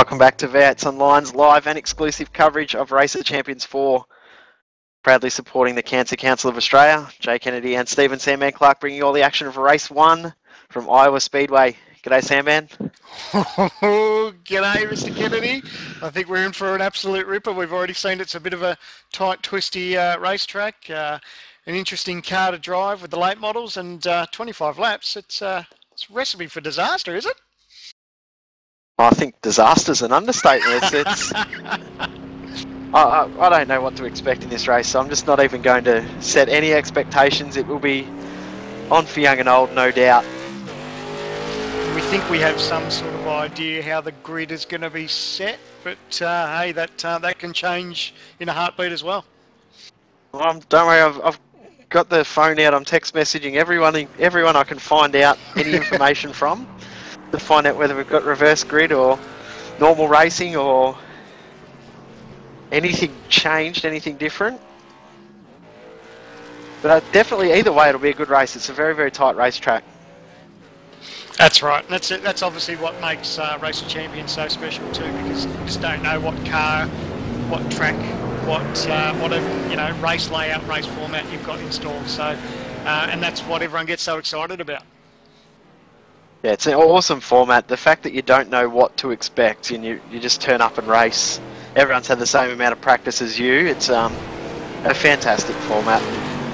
Welcome back to V8s Online's live and exclusive coverage of Racer Champions 4. Proudly supporting the Cancer Council of Australia, Jay Kennedy and Stephen Sandman Clark bringing you all the action of Race 1 from Iowa Speedway. G'day, Sandman. G'day, Mr. Kennedy. I think we're in for an absolute ripper. We've already seen it's a bit of a tight, twisty racetrack. An interesting car to drive with the late models and 25 laps. It's a recipe for disaster, is it? I think disaster's an understatement. I don't know what to expect in this race, so I'm just not even going to set any expectations. It will be on for young and old, no doubt. We think we have some sort of idea how the grid is going to be set, but hey, that can change in a heartbeat as well. Don't worry, I've got the phone out. I'm text messaging everyone I can find out any information from to find out whether we've got reverse grid or normal racing or anything changed, anything different. But definitely, either way, it'll be a good race. It's a very, very tight racetrack. That's right. That's obviously what makes Racer Champions so special too, because you just don't know what car, what track, what race layout, race format you've got installed. So, and that's what everyone gets so excited about. Yeah, it's an awesome format. The fact that you don't know what to expect and you just turn up and race. Everyone's had the same amount of practice as you. It's a fantastic format.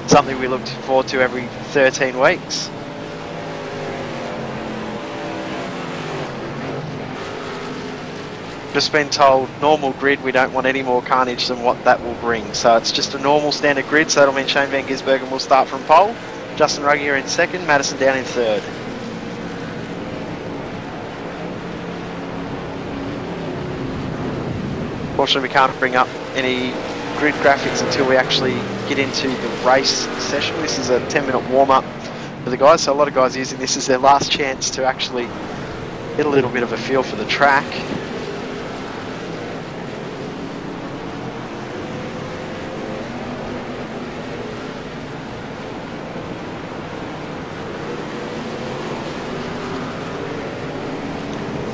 Something we look forward to every 13 weeks. Just been told normal grid, we don't want any more carnage than what that will bring. So it's just a normal standard grid, so that'll mean Shane Van Gisbergen will start from pole, Justin Ruggier in second, Madison down in third. Unfortunately, we can't bring up any grid graphics until we actually get into the race session. This is a 10-minute warm-up for the guys, so a lot of guys are using this as their last chance to actually get a little bit of a feel for the track.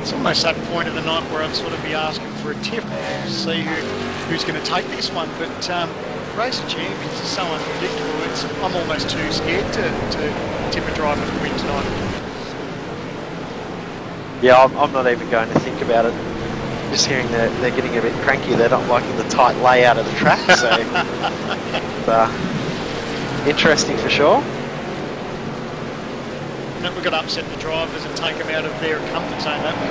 It's almost that point of the night where I'd sort of be asking for a tip, see who's going to take this one. But Racer Champions is so unpredictable. I'm almost too scared to tip a driver to win tonight. Yeah, I'm not even going to think about it. Just hearing that they're getting a bit cranky. They're not liking the tight layout of the track. So interesting for sure. We've got to upset the drivers and take them out of their comfort zone, don't we?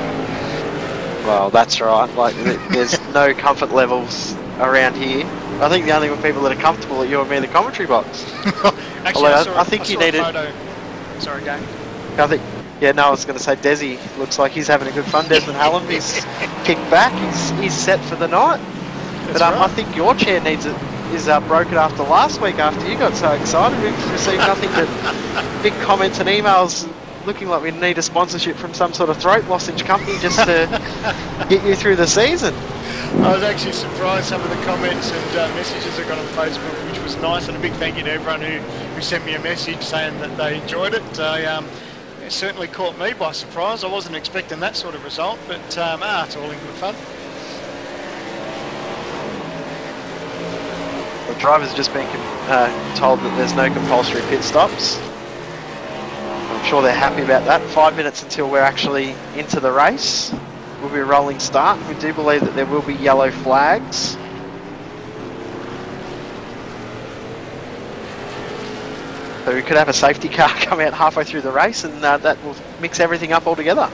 Well, that's right. Like, there's no comfort levels around here. I think the only people that are comfortable are you and me in the commentary box. Actually, I think you need it. Sorry, go. I think. Yeah, no, I was going to say Desi looks like he's having a good fun. Desmond Hallam, he's kicked back. He's set for the night. But right. I think your chair is broken after last week after you got so excited. We've received nothing but big comments and emails looking like we need a sponsorship from some sort of throat lozenge company just to get you through the season. I was actually surprised some of the comments and messages I got on Facebook, which was nice, and a big thank you to everyone who sent me a message saying that they enjoyed it. It certainly caught me by surprise. I wasn't expecting that sort of result, but it's all in good fun. The drivers have just been told that there's no compulsory pit stops. I'm sure they're happy about that. 5 minutes until we're actually into the race. Will be a rolling start. We do believe that there will be yellow flags. So we could have a safety car come out halfway through the race, and that will mix everything up altogether.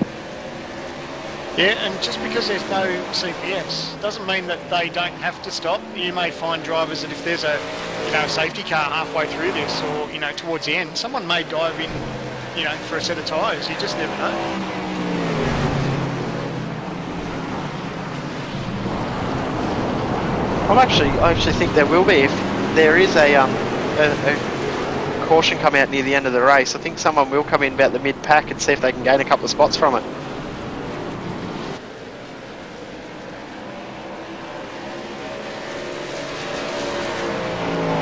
Yeah, and just because there's no CPS doesn't mean that they don't have to stop. You may find drivers that if there's a safety car halfway through this, or towards the end, someone may dive in, for a set of tyres. You just never know. I actually think there will be if there is a caution come out near the end of the race. I think someone will come in about the mid-pack and see if they can gain a couple of spots from it.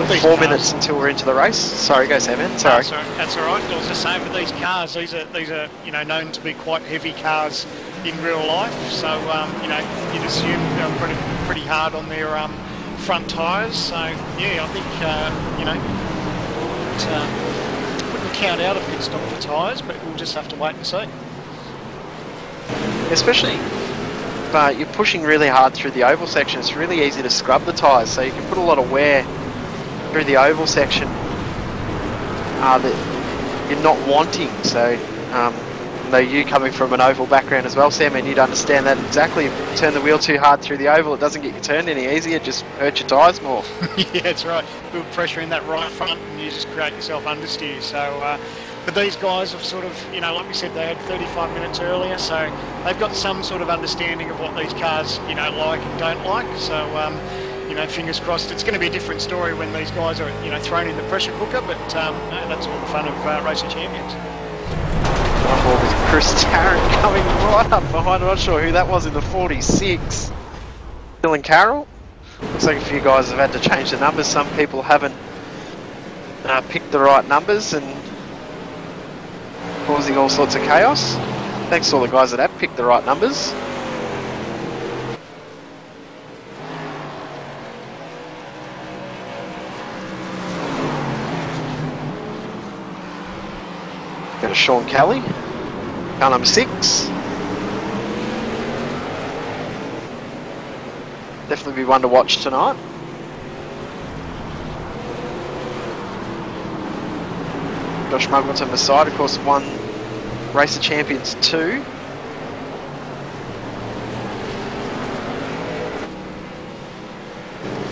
With 4 minutes until we're into the race. Sorry, go Sam, man. Sorry. That's all right. I was just saying, with these cars, these are known to be quite heavy cars in real life. So you know, you'd assume they're pretty hard on their front tyres. So yeah, I think you know, wouldn't count out a pit stop for tyres, but we'll just have to wait and see. Especially, but you're pushing really hard through the oval section. It's really easy to scrub the tyres, so you can put a lot of wear through the oval section that you're not wanting. So, you know, you coming from an oval background as well, Sam, and you'd understand that exactly. If you turn the wheel too hard through the oval, it doesn't get you turned any easier, it just hurts your tyres more. Yeah, that's right. Build pressure in that right front and you just create yourself understeer. So, but these guys have sort of, you know, like we said, they had 35 minutes earlier, so they've got some sort of understanding of what these cars, you know, like and don't like. So, you know, fingers crossed. It's going to be a different story when these guys are, you know, thrown in the pressure cooker, but no, that's all the fun of Racing Champions. One with Chris Tarrant coming right up behind. I'm not sure who that was in the 46. Dylan Carroll. Looks like a few guys have had to change the numbers. Some people haven't picked the right numbers and causing all sorts of chaos. Thanks to all the guys that have picked the right numbers. Got a Sean Kelly, car number 6. Definitely be one to watch tonight. Josh Muggleton beside, of course, won Racer Champions 2.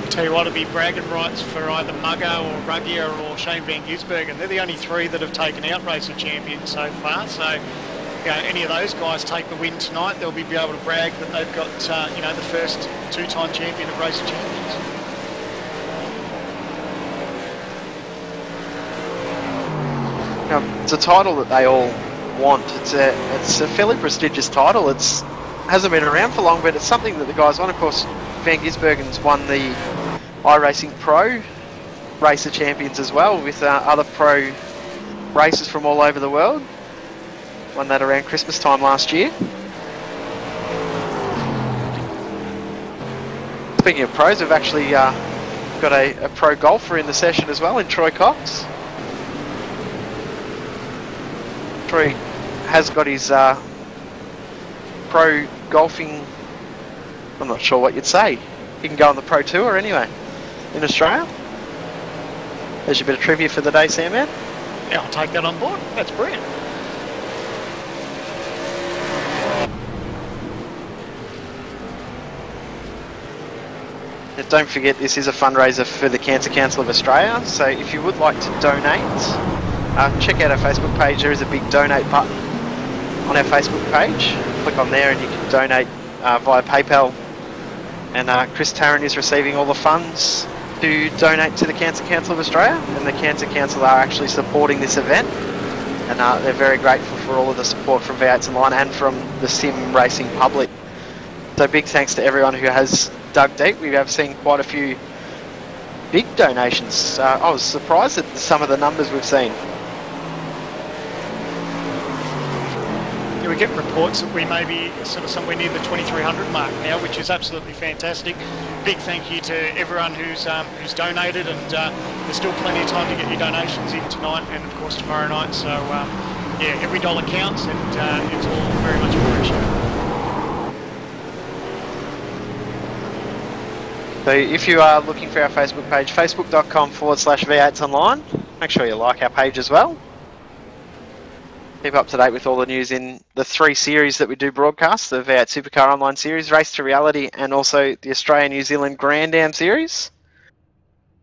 Tell you what, it'll be bragging rights for either Mugger or Ruggier or Shane Van Gisbergen. They're the only 3 that have taken out Racing Champions so far. So, you know, any of those guys take the win tonight, they'll be able to brag that they've got, you know, the first 2-time champion of Racing Champions. Now, it's a title that they all want. It's a fairly prestigious title. It's hasn't been around for long, but it's something that the guys want. Of course, Van Gisbergen's won the iRacing Pro Racer Champions as well, with other pro racers from all over the world. Won that around Christmas time last year. Speaking of pros, we've actually got a pro golfer in the session as well, in Troy Cox. Troy has got his pro golfing, I'm not sure what you'd say. He can go on the Pro Tour anyway, in Australia. There's your bit of trivia for the day, Sam, man. Yeah, I'll take that on board. That's brilliant. And don't forget, this is a fundraiser for the Cancer Council of Australia, so if you would like to donate, check out our Facebook page. There is a big donate button on our Facebook page. Click on there and you can donate via PayPal. And Chris Tarrant is receiving all the funds to donate to the Cancer Council of Australia, and the Cancer Council are actually supporting this event, and they're very grateful for all of the support from V8s Online and from the sim racing public. So big thanks to everyone who has dug deep. We have seen quite a few big donations. I was surprised at some of the numbers we've seen. We get reports that we may be sort of somewhere near the 2,300 mark now, which is absolutely fantastic. Big thank you to everyone who's donated, and there's still plenty of time to get your donations in tonight and of course tomorrow night. So yeah, every dollar counts, and it's all very much appreciated. So if you are looking for our Facebook page, facebook.com/V8s Online, make sure you like our page as well. Keep up to date with all the news in the 3 series that we do broadcast, the V8 Supercar Online Series, Race to Reality, and also the Australia-New Zealand Grand Am Series.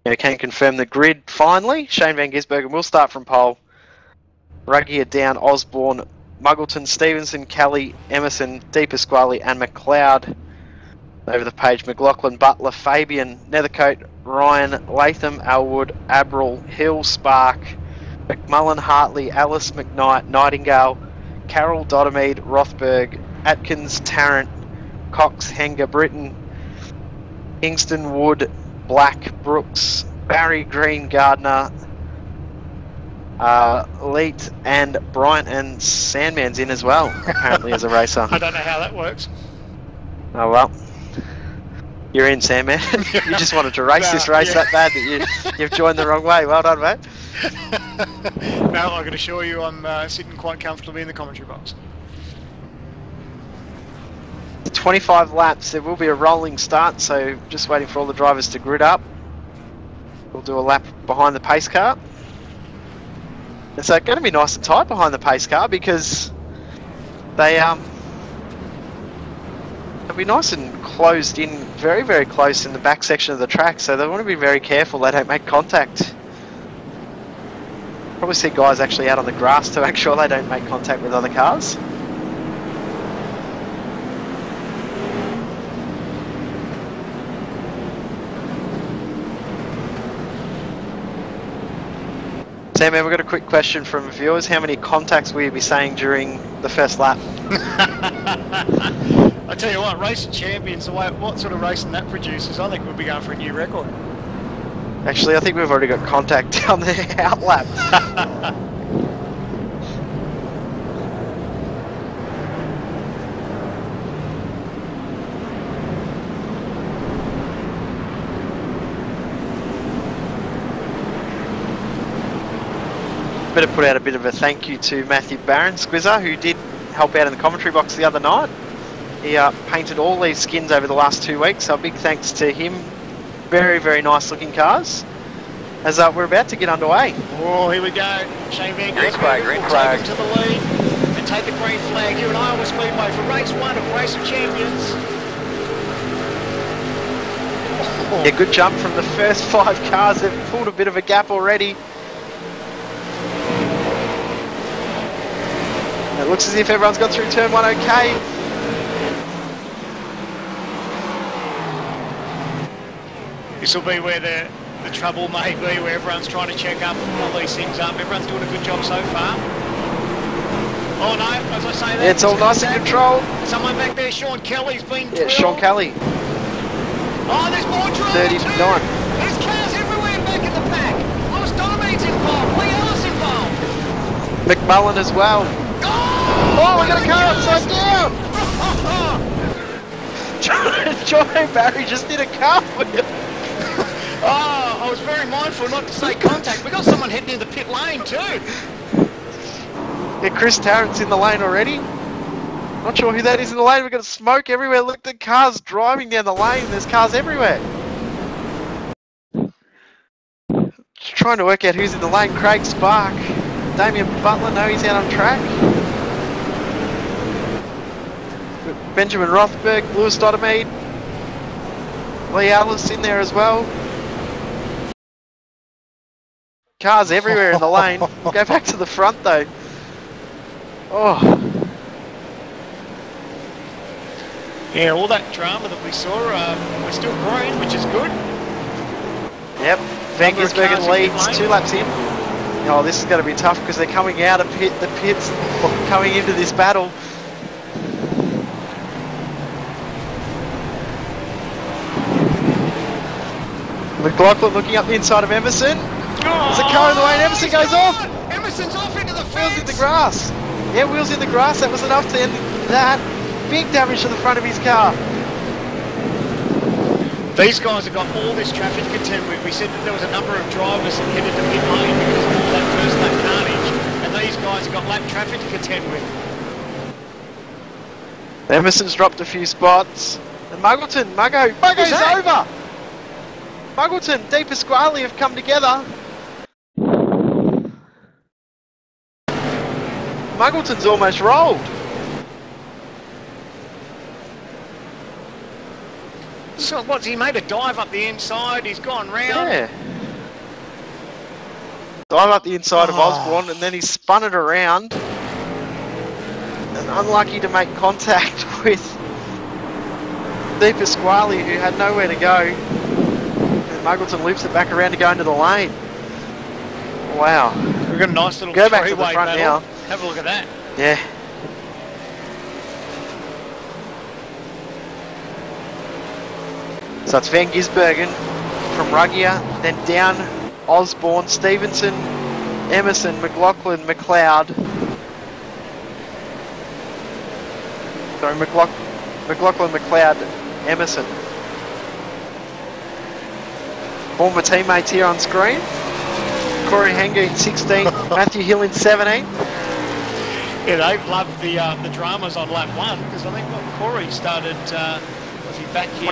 We can confirm the grid finally. Shane Van Gisbergen will start from pole. Ruggier, Down, Osborne, Muggleton, Stevenson, Kelly, Emerson, De Pasquale and McLeod. Over the page, McLaughlin, Butler, Fabian, Nethercote, Ryan, Latham, Elwood, Abril, Hill, Spark, McMullen, Hartley, Alice, McKnight, Nightingale, Carroll, Dottermead, Rothberg, Atkins, Tarrant, Cox, Henger, Britton, Kingston, Wood, Black, Brooks, Barry, Green, Gardner, Leet and Bryant and Sandman's in as well, apparently, as a racer. I don't know how that works. Oh well. You're in, Sandman. You just wanted to race this race that bad that you've joined the wrong way. Well done, mate. No, I can assure you I'm sitting quite comfortably in the commentary box. 25 laps. There will be a rolling start, so just waiting for all the drivers to grid up. We'll do a lap behind the pace car. It's going to be nice and tight behind the pace car because they'll be nice and closed in, very, very close in the back section of the track, so they want to be very careful they don't make contact. Probably see guys actually out on the grass to make sure they don't make contact with other cars. Sam, we've got a quick question from viewers. How many contacts will you be saying during the first lap? I tell you what, Racing Champions, what sort of racing that produces, I think we'll be going for a new record. Actually, I think we've already got contact down the out lap. Better put out a bit of a thank you to Matthew Barron, Squizzer, who did help out in the commentary box the other night. He painted all these skins over the last 2 weeks, so a big thanks to him. Very, very nice looking cars. As we're about to get underway. Oh, here we go. Shane Van Green flag, green flag. Take him to the lead and take the green flag here at Iowa Speedway for race 1 of Racing Champions. Yeah, good jump from the first 5 cars. They've pulled a bit of a gap already. It looks as if everyone's got through turn 1 okay. This will be where the trouble may be, where everyone's trying to check up all these things up. Everyone's doing a good job so far. Oh no, as I say that, it's all nice and controlled. Someone back there, Sean Kelly's been drilled. Yeah, Sean Kelly. Oh, there's more drama 39. There's cars everywhere back in the pack. Lewis Donomede's involved. Lee Ellis involved. McMullen as well. Oh, we got a car upside down! John O'Barry just did a cartwheel. Oh, I was very mindful not to say contact. We got someone heading in the pit lane too. Yeah, Chris Tarrant's in the lane already. Not sure who that is in the lane. We've got smoke everywhere. Look, the cars driving down the lane. There's cars everywhere. Just trying to work out who's in the lane. Craig Spark. Damien Butler, no, he's out on track. Benjamin Rothberg, Lewis Donomede. Lee Ellis in there as well. Cars everywhere in the lane. Go back to the front though. Oh. Yeah, all that drama that we saw, we're still growing, which is good. Yep. Van Gisbergen leads 2 laps in. Oh, this is going to be tough because they're coming out of the pits, coming into this battle. McLaughlin looking up the inside of Emerson. There's a car in the way and Emerson goes off. Emerson's off into the fence. Wheels in the grass. Yeah, wheels in the grass. That was enough to end that. Big damage to the front of his car. These guys have got all this traffic to contend with. We said that there was a number of drivers that headed to pit lane because of all that first lap carnage. And these guys have got lap traffic to contend with. Emerson's dropped a few spots. And Muggo's over! Muggleton, De Pasquale have come together. Muggleton's almost rolled. So what's he made a dive up the inside? He's gone round. Yeah. Dive up the inside of Osborne and then he spun it around. And unlucky to make contact with De Pasquale, who had nowhere to go. Muggleton loops it back around to go into the lane. Wow. We've got a nice little go back to the front battle. now. Have a look at that. Yeah. So it's Van Gisbergen from Ruggier, then down Osborne, Stevenson, Emerson, McLaughlin, McLeod. Sorry, McLaughlin, McLeod, Emerson. Former teammates here on screen. Corey Henga in 16, Matthew Hill in 17. Yeah, they've loved the dramas on lap 1 because I think Corey started, was he back here?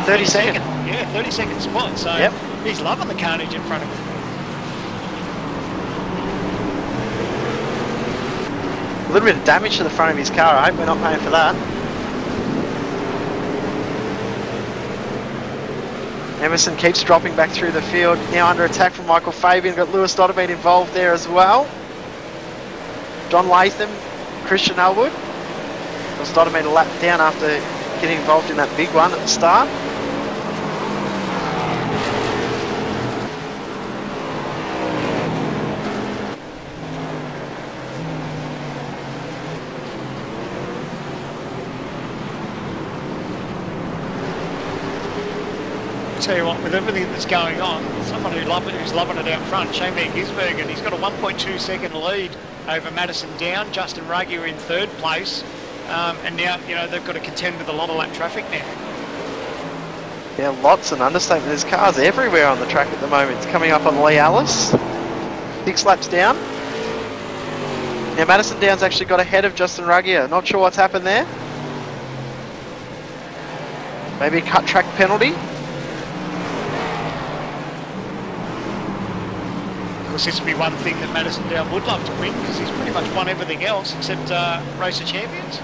32nd. Yeah, 32nd spot. So yep. He's loving the carnage in front of him. A little bit of damage to the front of his car. I hope we're not paying for that. Emerson keeps dropping back through the field. Now under attack from Michael Fabian. Got Lewis Dotterbean involved there as well. John Latham, Christian Elwood. Lewis Dotterbean a lap down after getting involved in that big one at the start. Tell you what, with everything that's going on, someone who's loving it out front, Shane Van Gisbergen, he's got a 1.2 second lead over Madison Down. Justin Ruggie in 3rd place, and now they've got to contend with a lot of lap traffic now. Yeah, lots and understatement. There's cars everywhere on the track at the moment. It's coming up on Lee Ellis, 6 laps down. Now Madison Down's actually got ahead of Justin Ruggier. Not sure what's happened there. Maybe a cut track penalty. This would be one thing that Madison Down would love to win because he's pretty much won everything else except Race of Champions.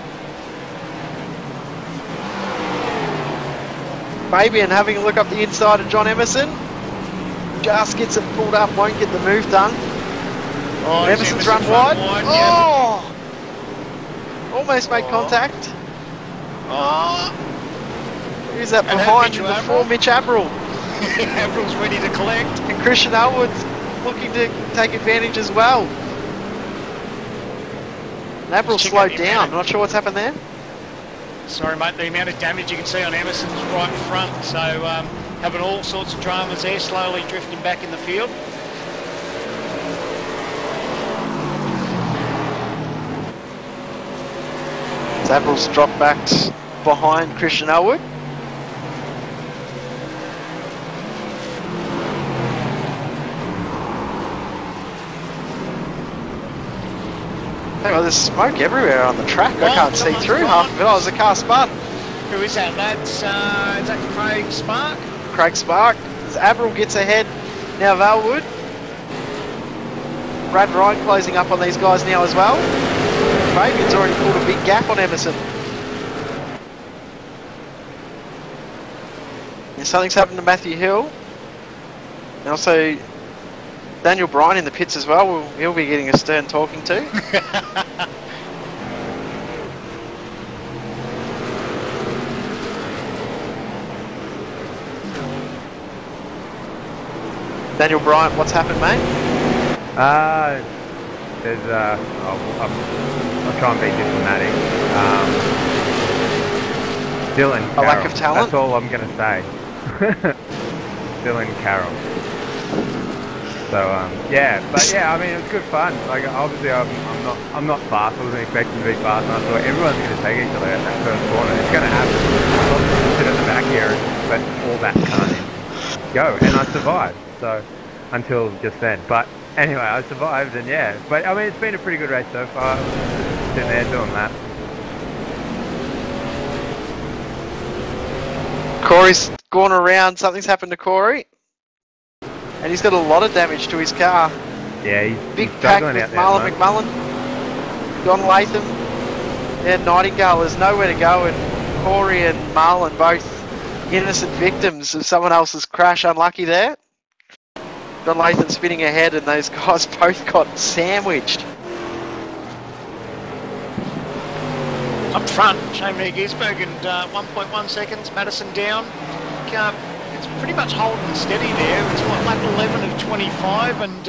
Fabian having a look up the inside of John Emerson. Just gets it pulled up, won't get the move done. Oh, Emerson's run wide. Yeah. Almost made contact. Who's that And behind him before? Mitch Abril. Abril's ready to collect. And Christian Elwood's looking to take advantage as well. And Abril slowed down. I'm not sure what's happened there. Sorry, mate, the amount of damage you can see on Emerson's right front. So having all sorts of dramas there, slowly drifting back in the field. Abril's dropped back behind Christian Elwood. Well, there's smoke everywhere on the track. I can't see through half of it. Oh, there's a car spun. Who is that? Is that Craig Spark? Craig Spark. As Abril gets ahead now of Elwood. Brad Ryan closing up on these guys now as well. Fabian's already pulled a big gap on Emerson. And something's happened to Matthew Hill. And also Daniel Bryan in the pits as well. He'll be getting a stern talking to. Daniel Bryan, what's happened, mate? There's I'll try and be diplomatic. Dylan Carroll. A lack of talent? That's all I'm going to say. Dylan Carroll. So yeah, but yeah, I mean it was good fun. Like obviously I'm not fast. I wasn't expecting to be fast, and I thought everyone's going to take each other out that first corner. It's going to happen. I'll sit at the back here and let all that carnage go, and I survived. So until just then, but anyway, I survived, and yeah. But I mean it's been a pretty good race so far. Just sitting there doing that. Corey's gone around. Something's happened to Corey. And he's got a lot of damage to his car. Yeah, Big he's pack struggling with out there. Marlon McMullen, John Latham, and Nightingale. There's nowhere to go, and Corey and Marlon both innocent victims of someone else's crash. Unlucky there. John Latham spinning ahead, and those guys both got sandwiched. Up front, Shane Van Gisbergen and 1.1 seconds, Madison Down. It's pretty much holding steady there. It's what, lap 11 of 25, and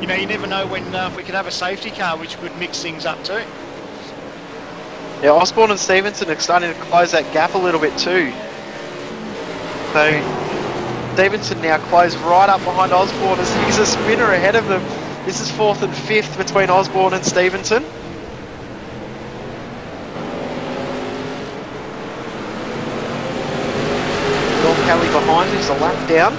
you know, you never know when we could have a safety car which would mix things up too. Yeah, Osborne and Stevenson are starting to close that gap a little bit too. So Stevenson now closed right up behind Osborne as he's a spinner ahead of them. This is 4th and 5th between Osborne and Stevenson. Sean Kelly behind, who's a lap down.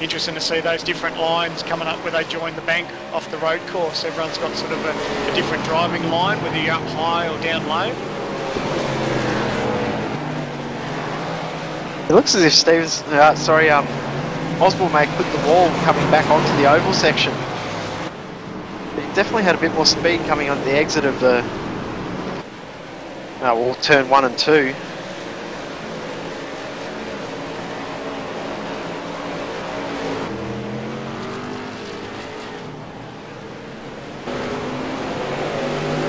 Interesting to see those different lines coming up where they join the bank off the road course. Everyone's got sort of a different driving line, whether you're up high or down low. It looks as if Osborne may put the wall coming back onto the oval section. But he definitely had a bit more speed coming on the exit of the turn 1 and 2.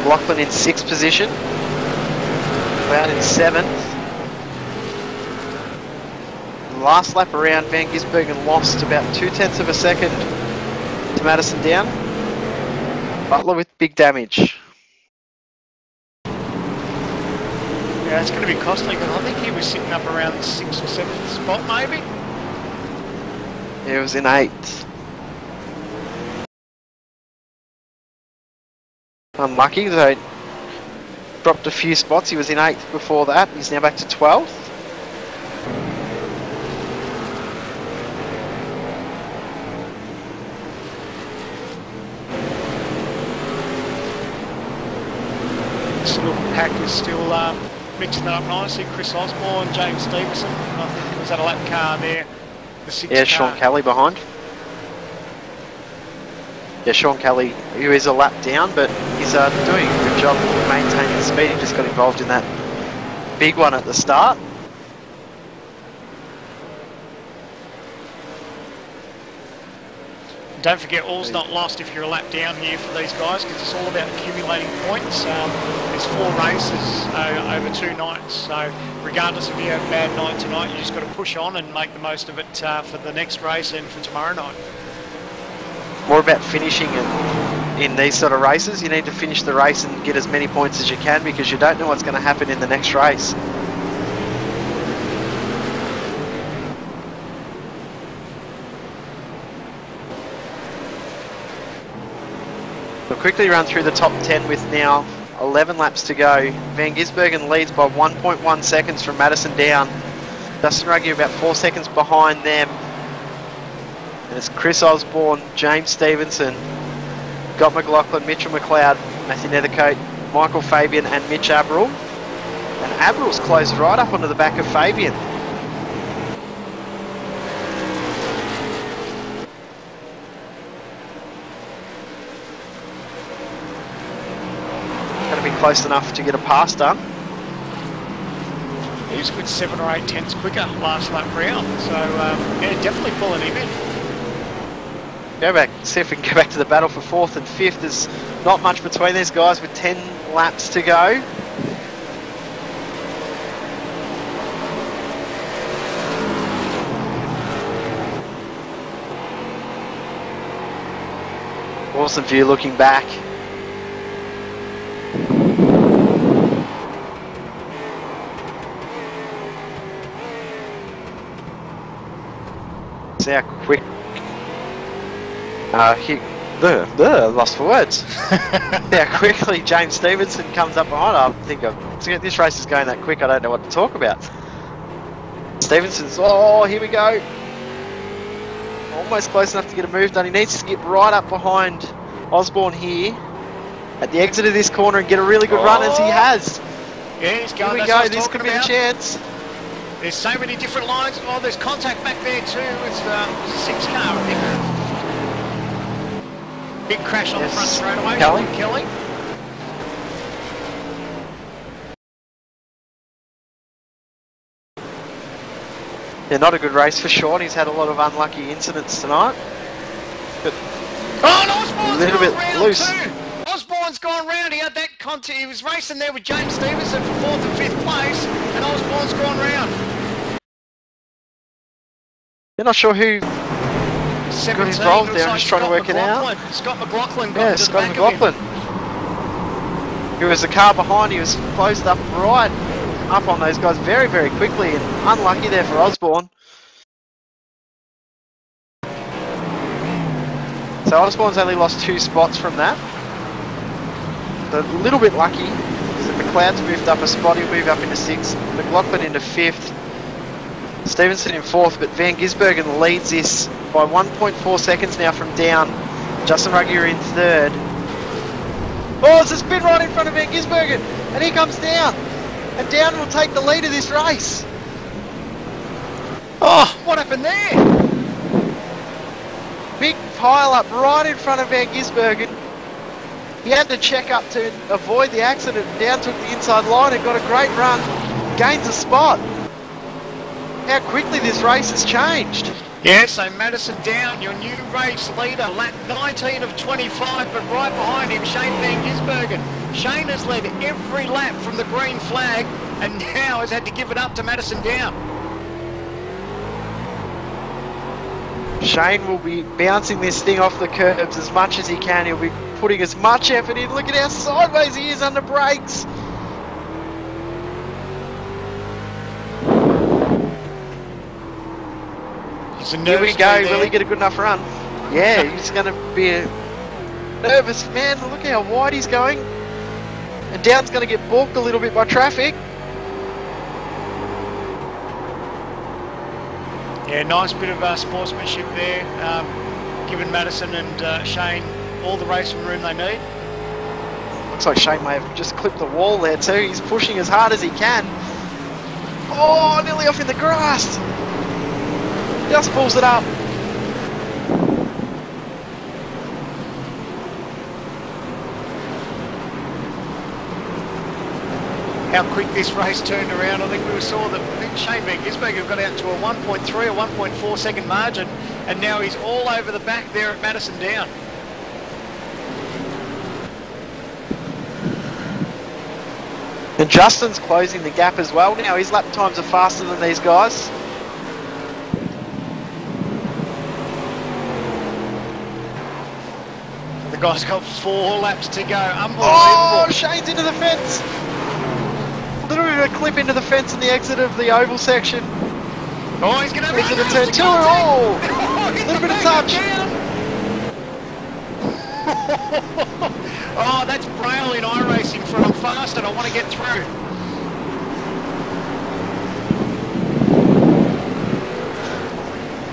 Lachlan in 6th position, Cloud in 7th. Last lap around, Van Gisbergen lost about 0.2 of a second to Madison Down. Butler with big damage. Yeah, it's going to be costly because I think he was sitting up around the 6th or 7th spot maybe. Yeah, he was in 8th. Unlucky, though. Dropped a few spots. He was in 8th before that. He's now back to 12th. This little pack is still mixing it up nicely. Chris Osborne, James Stevenson. I think was that a lap car there. The 6th Yeah, car. Sean Kelly behind. Yeah, Sean Kelly, who is a lap down, but he's doing a good job of maintaining the speed. He just got involved in that big one at the start. Don't forget, all's not lost if you're a lap down here for these guys, because it's all about accumulating points. There's 4 races over 2 nights, so regardless if you have a bad night tonight, you just got to push on and make the most of it for the next race and for tomorrow night. More about finishing in these sort of races. You need to finish the race and get as many points as you can, because you don't know what's going to happen in the next race. We'll quickly run through the top 10 with now 11 laps to go. Van Gisbergen leads by 1.1 seconds from Madison Down. Dustin Ruggie about 4 seconds behind them. And it's Chris Osborne, James Stevenson, Scott McLaughlin, Mitchell McLeod, Matthew Nethercote, Michael Fabian and Mitch Abril. And Abril's closed right up onto the back of Fabian. Going to be close enough to get a pass done. He was a good 7 or 8 tenths quicker last lap round, so yeah, definitely pulling him in. Go back, see if we can go back to the battle for 4th and 5th. There's not much between these guys with 10 laps to go. Awesome view looking back. See how quick. Lost for words. How quickly James Stevenson comes up behind. I think this race is going that quick, I don't know what to talk about. Stevenson's, oh, here we go. Almost close enough to get a move done. He needs to get right up behind Osborne here at the exit of this corner and get a really good run, as he has. Yeah, he's going. Here we go, this could be a chance. There's so many different lines. Oh, there's contact back there too. It's a 6 car, I think. Big crash on the front straight away. Kelly. Yeah, not a good race for Sean. He's had a lot of unlucky incidents tonight. But Osborne's a little bit loose. Too. Osborne's gone round. He had that contact. He was racing there with James Stevenson for 4th and 5th place, and Osborne's gone round. You're not sure who got involved there. I'm just trying to work it out. Scott McLaughlin. Yeah, Scott McLaughlin. He was the car behind. He was closed up right up on those guys very, very quickly, and unlucky there for Osborne. So Osborne's only lost 2 spots from that. So a little bit lucky. So McLeod's moved up a spot, he'll move up into 6th. McLaughlin into 5th. Stevenson in 4th, but Van Gisbergen leads this by 1.4 seconds now from down. Justin Ruggier in 3rd. Oh, it's a spin right in front of Van Gisbergen, and here comes Down. And Down will take the lead of this race. Oh, what happened there? Big pile up right in front of Van Gisbergen. He had to check up to avoid the accident. Down took the inside line and got a great run. Gains a spot. How quickly this race has changed. Yeah, so Madison Down, your new race leader, lap 19 of 25, but right behind him, Shane Van Gisbergen. Shane has led every lap from the green flag and now has had to give it up to Madison Down. Shane will be bouncing this thing off the curbs as much as he can. He'll be putting as much effort in. Look at how sideways he is under brakes. Here we go, will he get a good enough run? Yeah, he's going to be a nervous man. Look how wide he's going. And Down's going to get balked a little bit by traffic. Yeah, nice bit of sportsmanship there, giving Madison and Shane all the racing room they need. Looks like Shane may have just clipped the wall there too. He's pushing as hard as he can. Oh, nearly off in the grass. Just pulls it up. How quick this race turned around. I think we saw that Shane Van Gisbergen got out to a 1.3 or 1.4 second margin, and now he's all over the back there at Madison Down. And Justin's closing the gap as well now. His lap times are faster than these guys. The guy's got 4 laps to go. Unbelievable. Oh, Shane's into the fence. A little bit of a clip into the fence in the exit of the oval section. Oh, he's going to exit of turn 2. Oh, a little bit of touch. Oh, that's Braille in iRacing for I'm fast and I want to get through.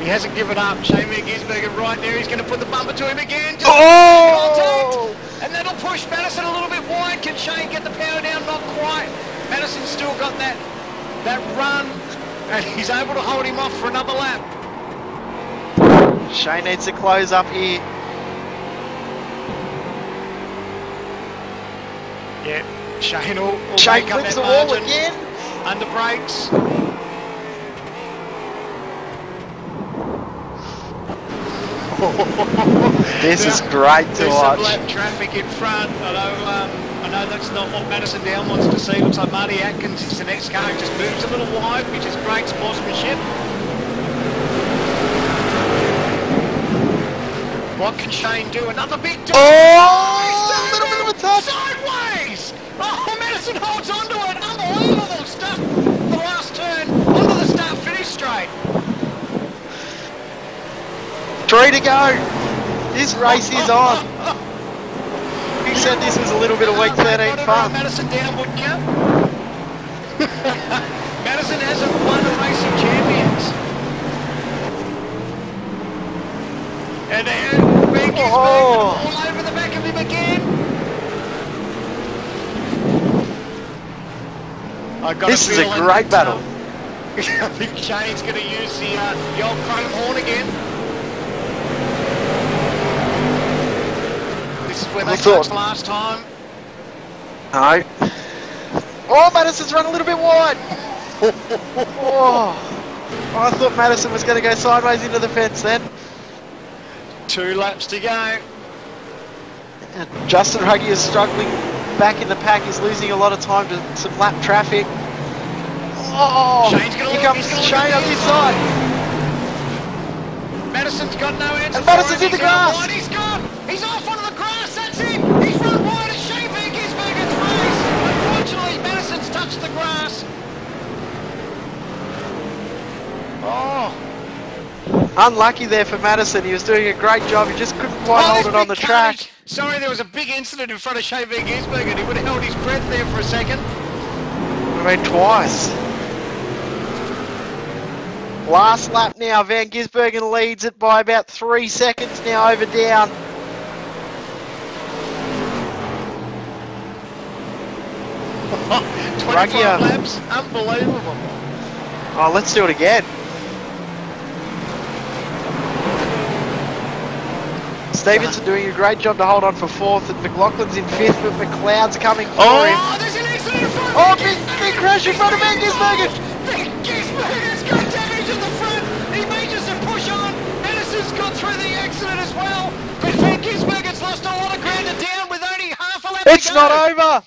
He hasn't given up. Shane Van Gisbergen right there. He's going to put the bumper to him again. Oh! Contact. And that'll push Madison a little bit wide. Can Shane get the power down? Not quite. Madison's still got that run. And he's able to hold him off for another lap. Shane needs to close up here. Yeah, Shane will Shane make up clips that the wall margin. again. Under brakes. This is great to watch. There's some lap traffic in front. I know that's not what Madison Down wants to see. Looks like Marty Atkins is the next car. He just moves a little wide, which is great sportsmanship. What can Shane do? Another big dive. Oh, a little bit of a touch. Sideways. Oh, Madison holds onto it. Unbelievable stuff. The last turn onto the start-finish straight. 3 to go. This race is on. You said this was a little bit of week 13 fun. Madison Down, wouldn't you? Madison hasn't won a Racing Champions. And Van Gisbergen all over the back of him again. This is a great battle. I think Shane's going to use the old chrome horn again. This is where they touched last time. No. Oh, Madison's run a little bit wide. I thought Madison was going to go sideways into the fence then. 2 laps to go. And Justin Huggy is struggling back in the pack. He's losing a lot of time to some lap traffic. Oh, here comes Shane up his side. Madison's got no answer. And Madison's in the grass. He's off onto the grass. That's it. He's run wide as Shane Van Gisbergen's race. Unfortunately, Madison's touched the grass. Unlucky there for Madison. He was doing a great job. He just couldn't quite hold it on the track. Sorry, there was a big incident in front of Shane Van Gisbergen. He would have held his breath there for a second. I mean, twice. Last lap now. Van Gisbergen leads it by about 3 seconds now over down. Twenty-five laps. Unbelievable. Oh, let's do it again. Stevenson doing a great job to hold on for 4th, and McLaughlin's in 5th, but McLeod's coming for him. Oh, there's an accident in front! Oh, big crash in front of Van Gisbergen! Van Gisbergen's got damage in the front! He manages to push on! Madison's got through the accident as well! But Van Gisbergen's lost a lot of ground and down with only half a lap to go! It's not over!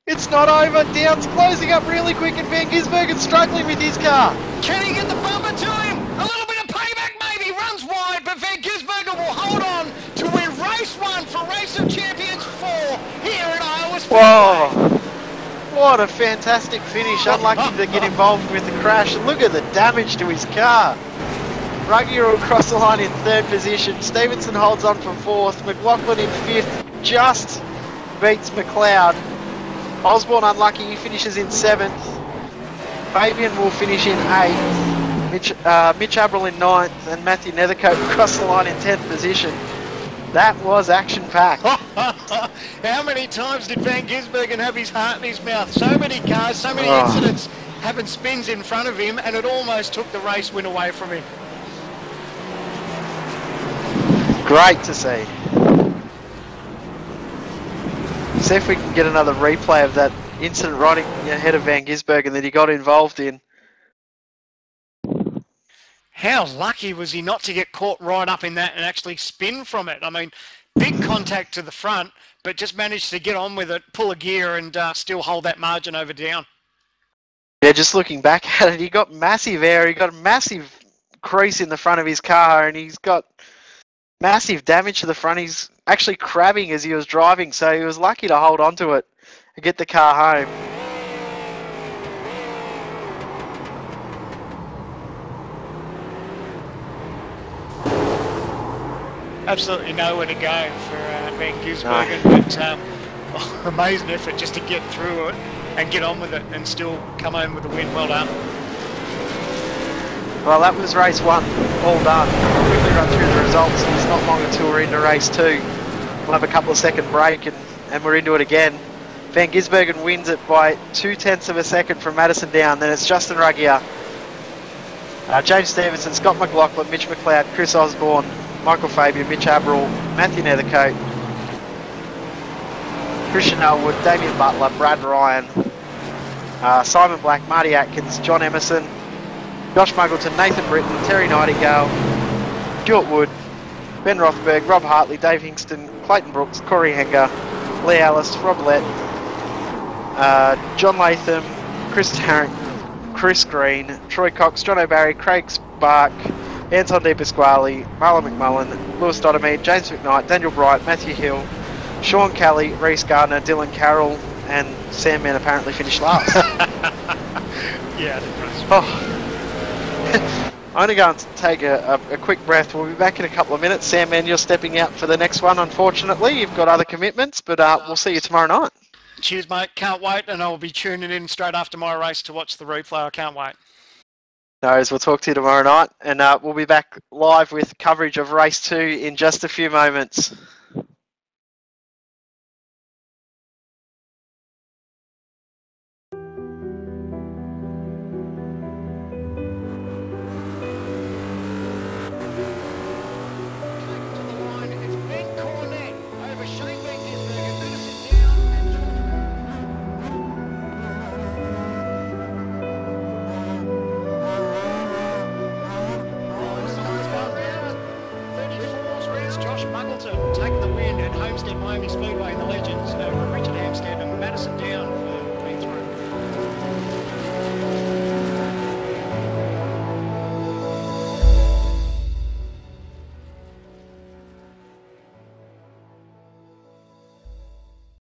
It's not over! Down's closing up really quick, and Van Gisbergen's struggling with his car. Can he get the bumper to him? A little bit of payback maybe! Runs wide, but Van Gisbergen will hold on to win race 1 for Race of Champions 4 here at Iowa Speedway. Whoa! What a fantastic finish. Unlucky to get involved with the crash. Look at the damage to his car. Ruggier will cross the line in 3rd position. Stevenson holds on for 4th. McLaughlin in 5th. Just beats McLeod. Osborne unlucky. He finishes in 7th. Fabian will finish in 8th. Mitch Abril in 9th. And Matthew Nethercote will cross the line in 10th position. That was action-packed. How many times did Van Gisbergen have his heart in his mouth? So many cars, so many incidents having spins in front of him, and it almost took the race win away from him. Great to see. See if we can get another replay of that incident right ahead of Van Gisbergen that he got involved in. How lucky was he not to get caught right up in that and actually spin from it? I mean, big contact to the front, but just managed to get on with it, pull a gear, and still hold that margin over down. Yeah, just looking back at it, he got massive air. He got a massive crease in the front of his car, and he's got massive damage to the front. He's actually crabbing as he was driving, so he was lucky to hold on to it and get the car home. Absolutely nowhere to go for Van Gisbergen, but amazing effort just to get through it and get on with it and still come home with a win. Well done. Well, that was race 1, all done. We'll quickly run through the results. It's not long until we're into race 2. We'll have a couple of second break and we're into it again. Van Gisbergen wins it by 0.2 of a second from Madison down. Then it's Justin Ruggier, James Stevenson, Scott McLaughlin, Mitch McLeod, Chris Osborne, Michael Fabian, Mitch Abril, Matthew Nethercote, Christian Elwood, Damien Butler, Brad Ryan, Simon Black, Marty Atkins, John Emerson, Josh Muggleton, Nathan Britton, Terry Nightingale, Stuart Wood, Ben Rothberg, Rob Hartley, Dave Hingston, Clayton Brooks, Corey Henger, Lee Ellis, Rob Lett, John Latham, Chris Tarrant, Chris Green, Troy Cox, John O'Barry, Craig Spark, Anton De Pasquale, Marlon McMullen, Lewis Dottermead, James McKnight, Daniel Bright, Matthew Hill, Sean Kelly, Reece Gardner, Dylan Carroll, and Sam Mann apparently finished last. Yeah. I'm going to go and take a quick breath. We'll be back in a couple of minutes. Sam Mann, you're stepping out for the next one, unfortunately. You've got other commitments, but we'll see you tomorrow night. Cheers, mate. Can't wait, and I'll be tuning in straight after my race to watch the replay. I can't wait. No worries, we'll talk to you tomorrow night, and we'll be back live with coverage of race 2 in just a few moments. Josh Muggleton taking the win at Homestead Miami Speedway in the Legends.